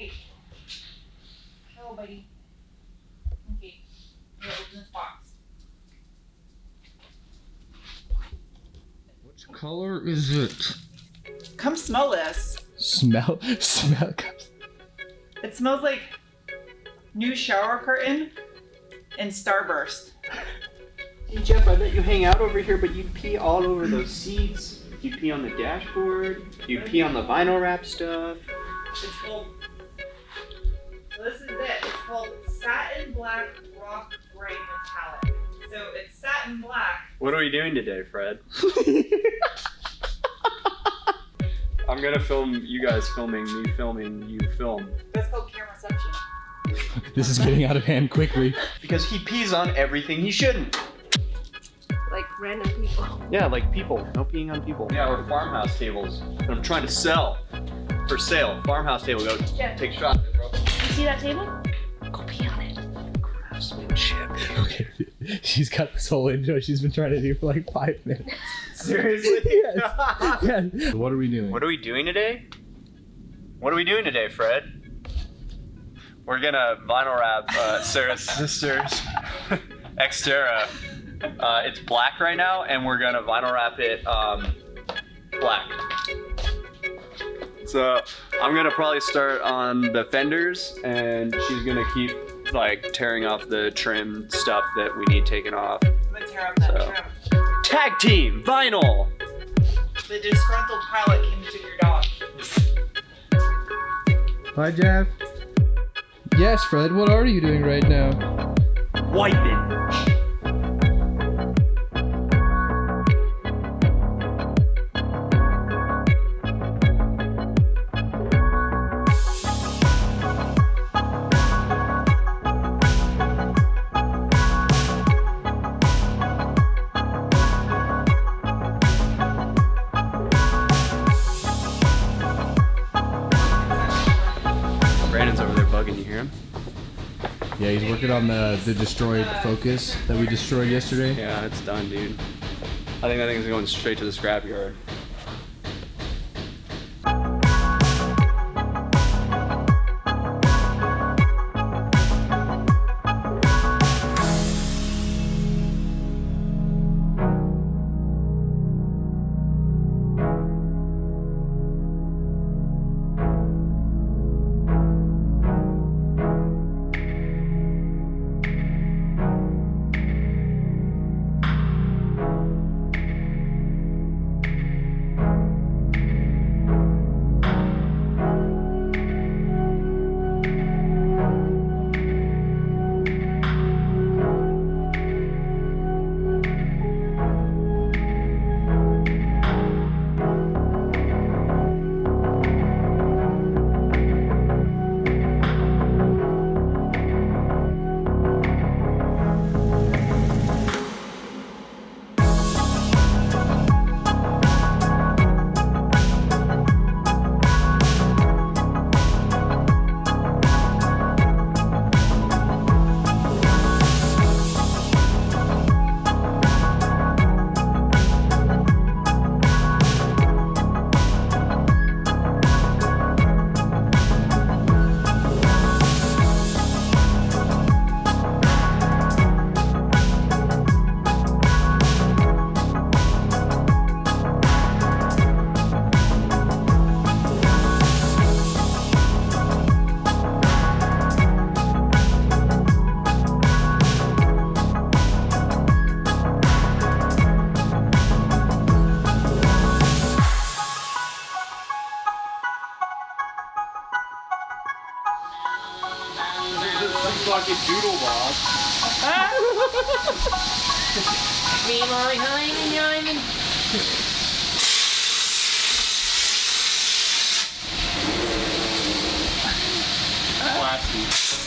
Hey. Hello, buddy. Okay. I'm gonna open this box. Which color is it? Come smell this. Smell. It smells like new shower curtain and Starburst. Hey Jeff, I let you hang out over here, but you'd pee all over those seats. You'd pee on the dashboard. You'd pee on the vinyl wrap stuff. It's called. So this is it. It's called Satin Black Rock Gray Metallic. So it's satin black. What are we doing today, Fred? I'm gonna film you guys filming me filming you film. That's called cameraception. This is getting out of hand quickly. Because he pees on everything he shouldn't. Like random people. Yeah, like people. No peeing on people. Yeah, we're farmhouse tables that I'm trying to sell. For sale. Farmhouse table. Go take a shot, bro. You see that table? Go pee on it. Craftsmanship. Okay, she's got this whole intro she's been trying to do for like 5 minutes. Seriously? Yes. Yes. What are we doing? What are we doing today? What are we doing today, Fred? We're gonna vinyl wrap Sarah's sister's Xterra. It's black right now, and we're gonna vinyl wrap it black. So I'm gonna probably start on the fenders, and she's gonna keep like tearing off the trim stuff that we need taken off. I'm gonna tear up that trim. Tag team vinyl. The disgruntled pilot came to your dog. Hi, Jeff. Yes, Fred, what are you doing right now? Wiping. Brandon's over there bugging, you hear him? Yeah, he's working on the destroyed Focus that we destroyed yesterday. Yeah, it's done, dude. I think that thing is going straight to the scrapyard. Fucking doodle bob. Me, Molly, Hyman. Classy.